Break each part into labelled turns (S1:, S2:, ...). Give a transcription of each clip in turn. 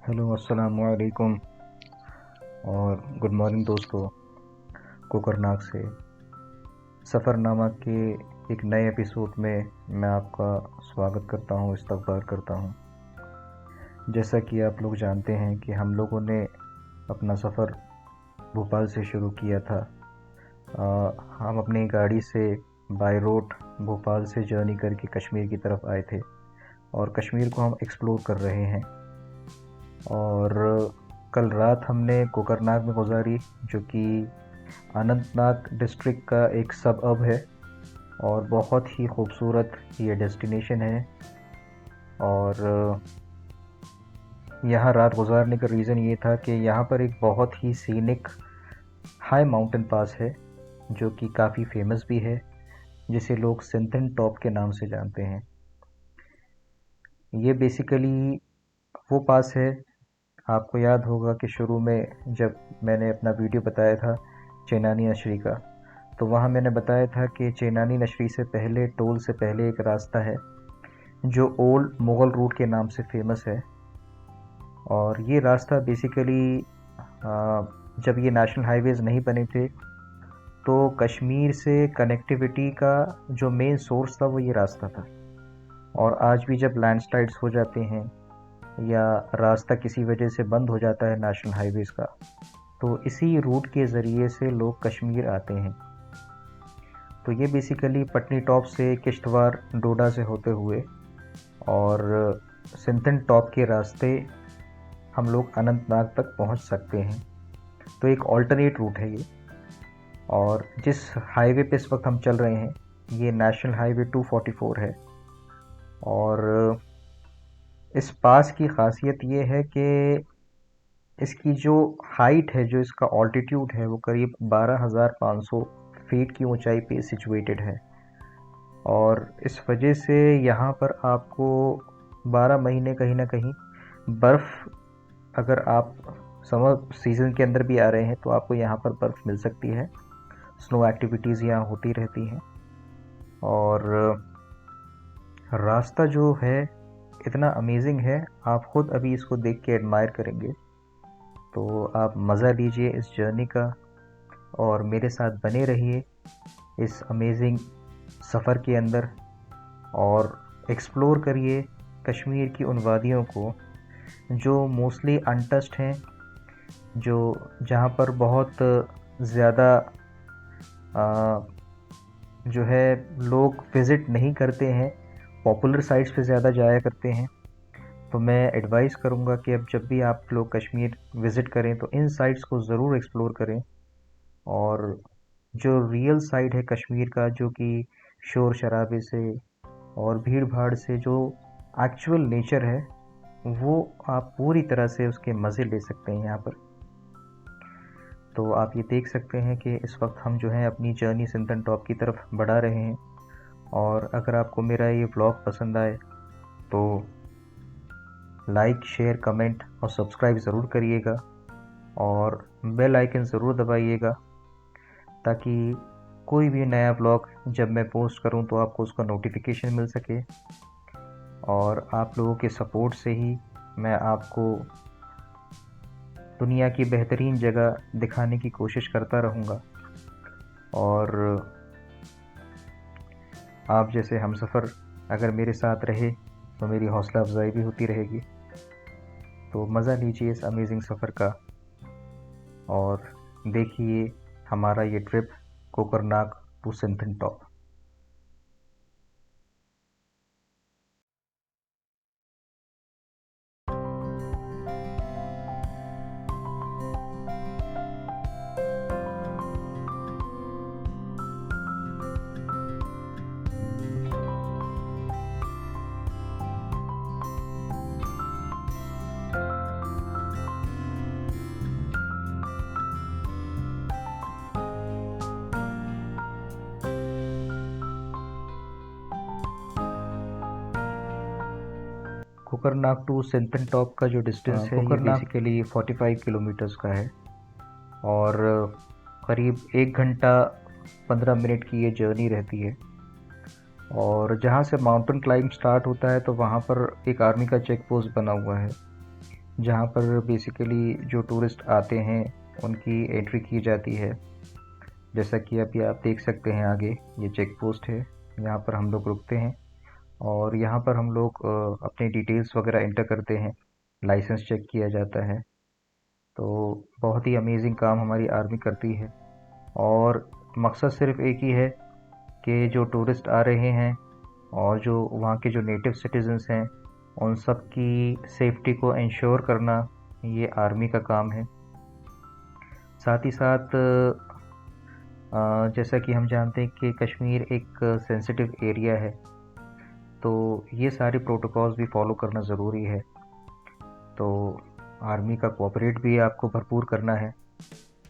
S1: Hello अस्सलाम वालेकुम और गुड मॉर्निंग दोस्तों। कोकरनाग से सफ़रनामा के एक नए एपिसोड में मैं आपका स्वागत करता हूं, इस्तकबाल करता हूं। जैसा कि आप लोग जानते हैं कि हम लोगों ने अपना सफ़र भोपाल से शुरू किया था। हम अपनी गाड़ी से बाय रोड भोपाल से जर्नी करके कश्मीर की तरफ आए थे और कश्मीर को हम एक्सप्लोर कर रहे हैं। और कल रात हमने कोकरनाग में गुजारी, जो कि अनंतनाग डिस्ट्रिक्ट का एक सबअब है और बहुत ही खूबसूरत ये डेस्टिनेशन है। और यहाँ रात गुजारने का रीज़न ये था कि यहाँ पर एक बहुत ही सीनिक हाई माउंटेन पास है जो कि काफ़ी फेमस भी है, जिसे लोग सिंथन टॉप के नाम से जानते हैं। ये बेसिकली वो पास है, आपको याद होगा कि शुरू में जब मैंने अपना वीडियो बताया था चेनानी नशरी का, तो वहाँ मैंने बताया था कि चेनानी नशरी से पहले, टोल से पहले एक रास्ता है जो ओल्ड मुग़ल रूट के नाम से फेमस है। और ये रास्ता बेसिकली जब ये नेशनल हाईवेज़ नहीं बने थे तो कश्मीर से कनेक्टिविटी का जो मेन सोर्स था वो ये रास्ता था। और आज भी जब लैंडस्लाइड्स हो जाते हैं या रास्ता किसी वजह से बंद हो जाता है नेशनल हाईवेज़ का, तो इसी रूट के ज़रिए से लोग कश्मीर आते हैं। तो ये बेसिकली पटनी टॉप से किश्तवाड़ डोडा से होते हुए और सिंथन टॉप के रास्ते हम लोग अनंतनाग तक पहुंच सकते हैं। तो एक ऑल्टरनेट रूट है ये। और जिस हाईवे पे इस वक्त हम चल रहे हैं ये नेशनल हाईवे 244 है। और इस पास की ख़ासियत ये है कि इसकी जो हाइट है, जो इसका ऑल्टीट्यूड है, वो करीब 12,500 फीट की ऊंचाई पे सिचुएटेड है। और इस वजह से यहाँ पर आपको 12 महीने कहीं ना कहीं बर्फ़, अगर आप समर सीज़न के अंदर भी आ रहे हैं तो आपको यहाँ पर बर्फ़ मिल सकती है। स्नो एक्टिविटीज़ यहाँ होती रहती हैं। और रास्ता जो है इतना अमेजिंग है, आप ख़ुद अभी इसको देख के एडमायर करेंगे। तो आप मज़ा लीजिए इस जर्नी का और मेरे साथ बने रहिए इस अमेजिंग सफ़र के अंदर और एक्सप्लोर करिए कश्मीर की उन वादियों को जो मोस्टली अनटच्ड हैं, जो जहाँ पर बहुत ज़्यादा जो है लोग विज़िट नहीं करते हैं, पॉपुलर साइट्स पे ज़्यादा जाया करते हैं। तो मैं एडवाइस करूँगा कि अब जब भी आप लोग कश्मीर विज़िट करें तो इन साइट्स को ज़रूर एक्सप्लोर करें। और जो रियल साइड है कश्मीर का, जो कि शोर शराबे से और भीड़ भाड़ से जो एक्चुअल नेचर है, वो आप पूरी तरह से उसके मज़े ले सकते हैं यहाँ पर। तो आप ये देख सकते हैं कि इस वक्त हम जो है अपनी जर्नी सिंथन टॉप की तरफ बढ़ा रहे हैं। और अगर आपको मेरा ये व्लॉग पसंद आए तो लाइक, शेयर, कमेंट और सब्सक्राइब ज़रूर करिएगा और बेल आइकन ज़रूर दबाइएगा, ताकि कोई भी नया व्लॉग जब मैं पोस्ट करूं तो आपको उसका नोटिफिकेशन मिल सके। और आप लोगों के सपोर्ट से ही मैं आपको दुनिया की बेहतरीन जगह दिखाने की कोशिश करता रहूँगा। और आप जैसे हमसफ़र अगर मेरे साथ रहे तो मेरी हौसला अफजाई भी होती रहेगी। तो मज़ा लीजिए इस अमेजिंग सफ़र का और देखिए हमारा ये trip Kokernag to Sinthan top. Kokernag to Sinthan top का जो डिस्टेंस है ये बेसिकली 45 किलोमीटर्स का है और करीब 1 घंटा 15 मिनट की ये जर्नी रहती है। और जहाँ से माउंटेन क्लाइंब स्टार्ट होता है तो वहाँ पर एक आर्मी का चेक पोस्ट बना हुआ है। जहाँ पर बेसिकली जो टूरिस्ट आते हैं उनकी एंट्री की जाती है। जैसा कि अभी आप देख सकते हैं आगे ये चेक पोस्ट है, यहाँ पर हम लोग रुकते हैं और यहाँ पर हम लोग अपनी डिटेल्स वगैरह इंटर करते हैं, लाइसेंस चेक किया जाता है। तो बहुत ही अमेजिंग काम हमारी आर्मी करती है और मकसद सिर्फ एक ही है कि जो टूरिस्ट आ रहे हैं और जो वहाँ के जो नेटिव सिटीजन्स हैं उन सब की सेफ्टी को इंश्योर करना ये आर्मी का काम है। साथ ही साथ जैसा कि हम जानते हैं कि कश्मीर एक सेंसिटिव एरिया है, तो ये सारे प्रोटोकॉल्स भी फॉलो करना ज़रूरी है। तो आर्मी का कोऑपरेट भी आपको भरपूर करना है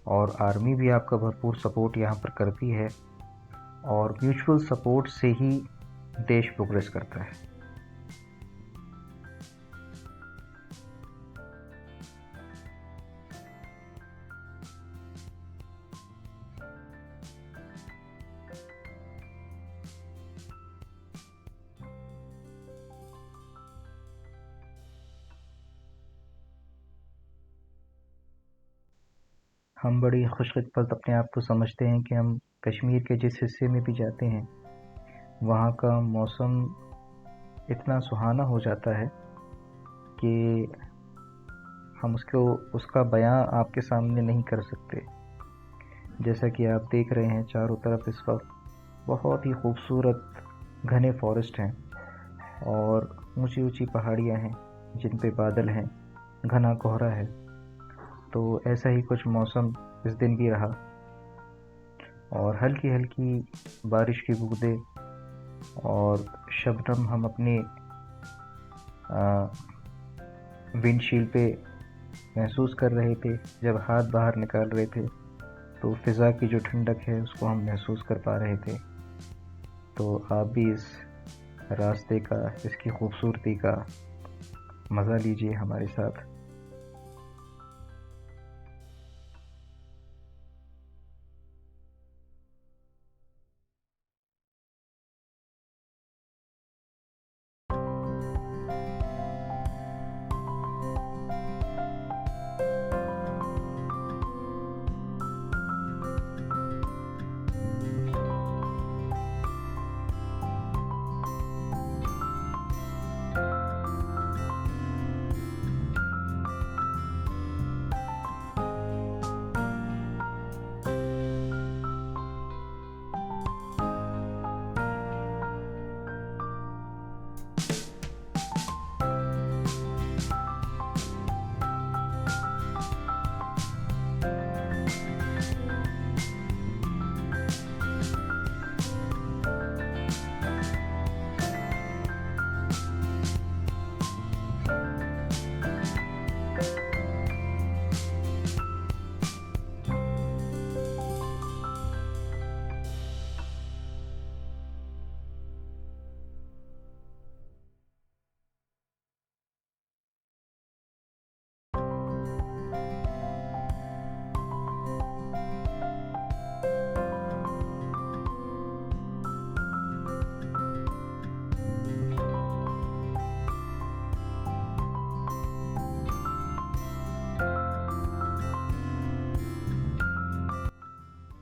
S1: और आर्मी भी आपका भरपूर सपोर्ट यहाँ पर करती है और म्यूचुअल सपोर्ट से ही देश प्रोग्रेस करता है। हम बड़ी खुशकिस्मत अपने आप को समझते हैं कि हम कश्मीर के जिस हिस्से में भी जाते हैं वहाँ का मौसम इतना सुहाना हो जाता है कि हम उसका बयां आपके सामने नहीं कर सकते। जैसा कि आप देख रहे हैं चारों तरफ इस वक्त बहुत ही खूबसूरत घने फॉरेस्ट हैं और ऊंची ऊंची पहाड़ियां हैं जिन पे बादल हैं, घना कोहरा है। तो ऐसा ही कुछ मौसम इस दिन भी रहा और हल्की हल्की बारिश की बूंदें और शबनम हम अपने विंडशील्ड पे महसूस कर रहे थे जब हाथ बाहर निकाल रहे थे, तो फ़िज़ा की जो ठंडक है उसको हम महसूस कर पा रहे थे। तो आप भी इस रास्ते का, इसकी खूबसूरती का मज़ा लीजिए हमारे साथ।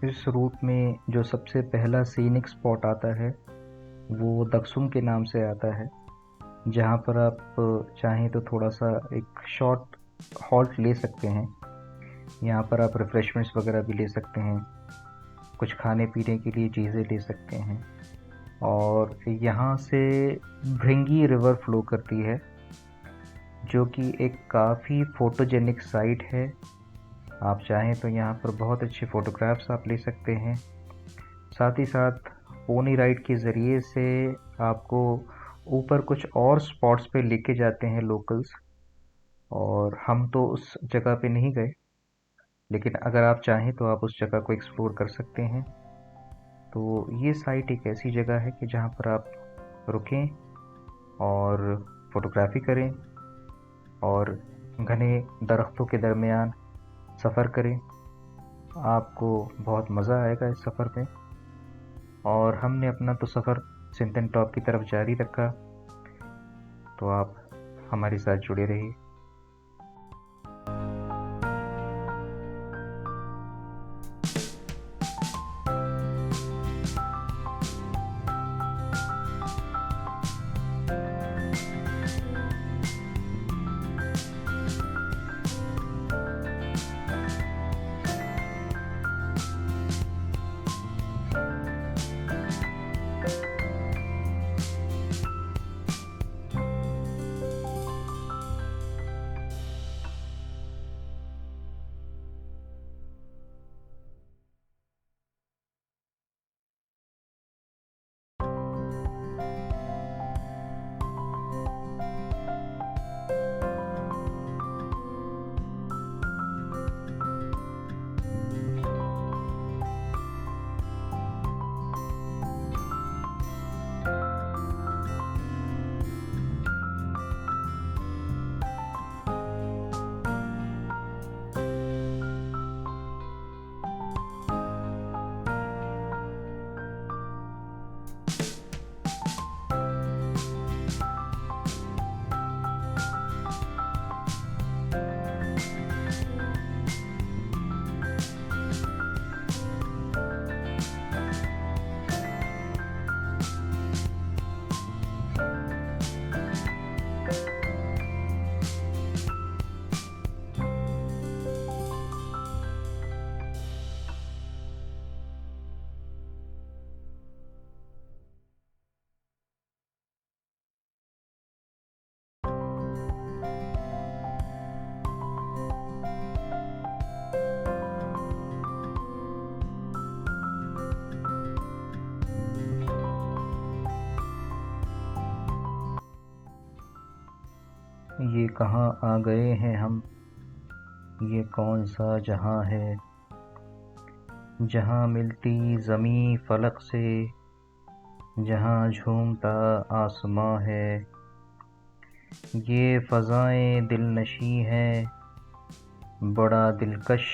S1: इस रूट में जो सबसे पहला सीनिक स्पॉट आता है वो दक्सुम के नाम से आता है, जहाँ पर आप चाहें तो थोड़ा सा एक शॉर्ट हॉल्ट ले सकते हैं। यहाँ पर आप रिफ़्रेशमेंट्स वगैरह भी ले सकते हैं, कुछ खाने पीने के लिए चीज़ें ले सकते हैं। और यहाँ से भृंगी रिवर फ्लो करती है जो कि एक काफ़ी फ़ोटोजेनिक साइट है। आप चाहें तो यहाँ पर बहुत अच्छे फ़ोटोग्राफ्स आप ले सकते हैं। साथ ही साथ पोनी राइड के ज़रिए से आपको ऊपर कुछ और स्पॉट्स पे लेके जाते हैं लोकल्स, और हम तो उस जगह पे नहीं गए, लेकिन अगर आप चाहें तो आप उस जगह को एक्सप्लोर कर सकते हैं। तो ये साइट एक ऐसी जगह है कि जहाँ पर आप रुकें और फ़ोटोग्राफी करें और घने दरख्तों के दरमियान सफ़र करें। आपको बहुत मज़ा आएगा इस सफ़र में। और हमने अपना तो सफ़र सिंथन टॉप की तरफ जारी रखा, तो आप हमारे साथ जुड़े रहिए। ये कहाँ आ गए हैं हम, ये कौन सा जहां है, जहां मिलती ज़मीं फ़लक से, जहां झूमता आसमां है। ये फ़ज़ाएं दिलनशी हैं, बड़ा दिलकश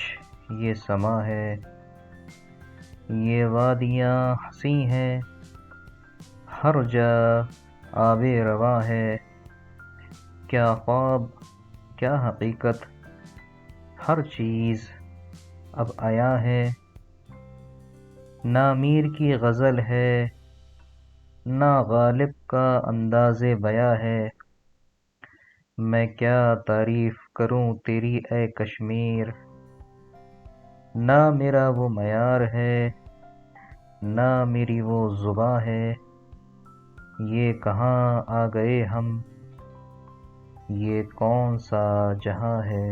S1: ये समा है। ये वादियाँ हंसी हैं, हर जा आबे रवा है। क्या ख्वाब क्या हकीकत, हर चीज़ अब आया है। ना मीर की गज़ल है, ना गालिब का अंदाज़े बयां है। मैं क्या तारीफ़ करूं तेरी ए कश्मीर, ना मेरा वो मयार है, ना मेरी वो ज़ुबां है। ये कहाँ आ गए हम, ये कौन सा जहां है।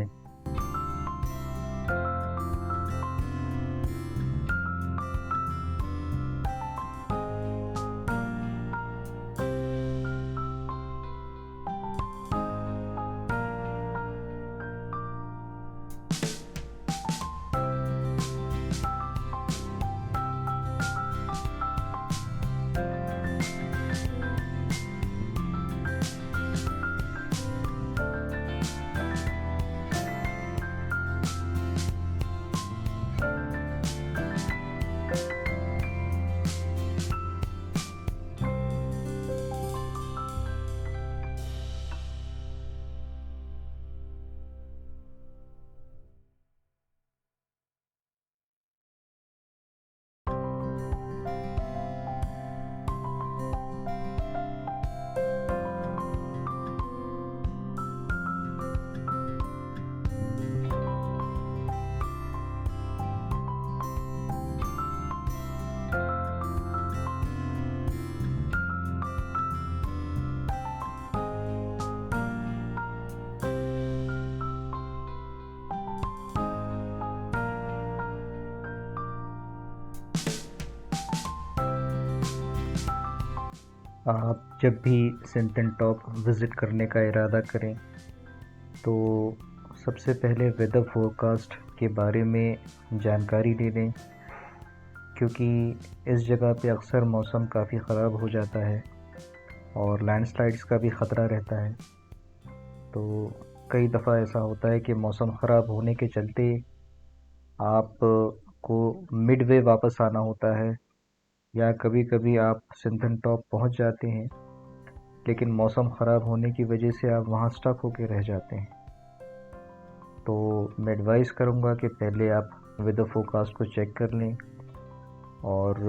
S1: आप जब भी सिंथन टॉप विज़िट करने का इरादा करें तो सबसे पहले वेदर फोरकास्ट के बारे में जानकारी ले लें, क्योंकि इस जगह पे अक्सर मौसम काफ़ी ख़राब हो जाता है और लैंडस्लाइड्स का भी ख़तरा रहता है। तो कई दफ़ा ऐसा होता है कि मौसम ख़राब होने के चलते आप को मिडवे वापस आना होता है, या कभी-कभी आप सिंथन टॉप पहुंच जाते हैं लेकिन मौसम ख़राब होने की वजह से आप वहां स्टक होकर रह जाते हैं। तो मैं एडवाइस करूंगा कि पहले आप वेदर फोरकास्ट को चेक कर लें और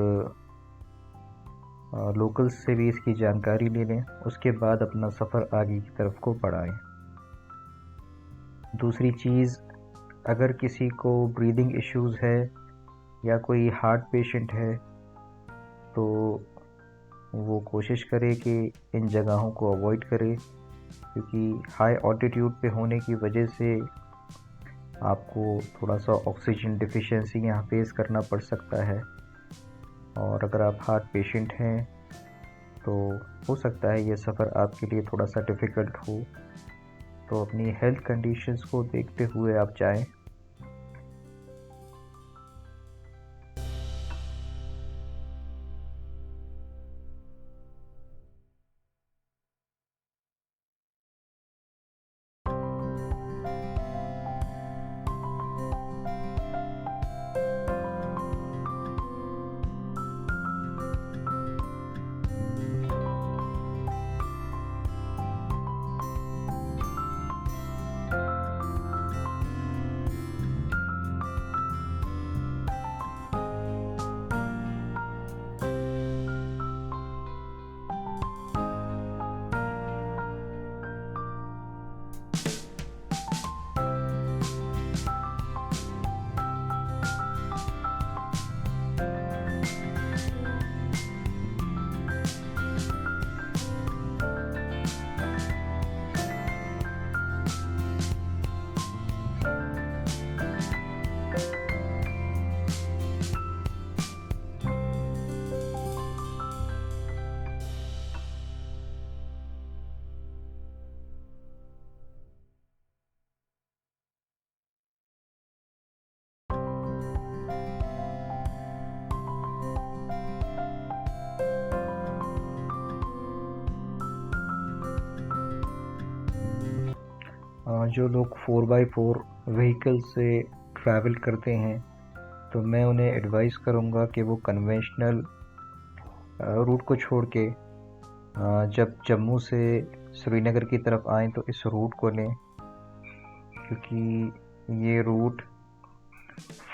S1: लोकल्स से भी इसकी जानकारी ले लें, उसके बाद अपना सफ़र आगे की तरफ को बढ़ाएं। दूसरी चीज़, अगर किसी को ब्रीदिंग इश्यूज़ है या कोई हार्ट पेशेंट है तो वो कोशिश करे कि इन जगहों को अवॉइड करे, क्योंकि हाई ऑल्टीट्यूड पे होने की वजह से आपको थोड़ा सा ऑक्सीजन डिफिशिएंसी यहाँ फेस करना पड़ सकता है। और अगर आप हार्ट पेशेंट हैं तो हो सकता है ये सफ़र आपके लिए थोड़ा सा डिफ़िकल्ट हो, तो अपनी हेल्थ कंडीशंस को देखते हुए आप जाएं। जो लोग 4x4 व्हीकल से ट्रैवल करते हैं तो मैं उन्हें एडवाइस करूँगा कि वो कन्वेंशनल रूट को छोड़ के जब जम्मू से श्रीनगर की तरफ आएँ तो इस रूट को लें, क्योंकि ये रूट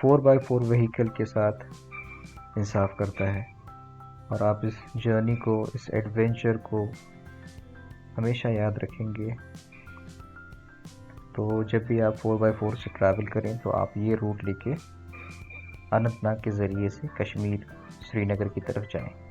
S1: 4x4 व्हीकल के साथ इंसाफ करता है और आप इस जर्नी को, इस एडवेंचर को हमेशा याद रखेंगे। तो जब भी आप 4x4 से ट्रैवल करें तो आप ये रूट लेके अनंतनाग के ज़रिए से कश्मीर श्रीनगर की तरफ जाएं।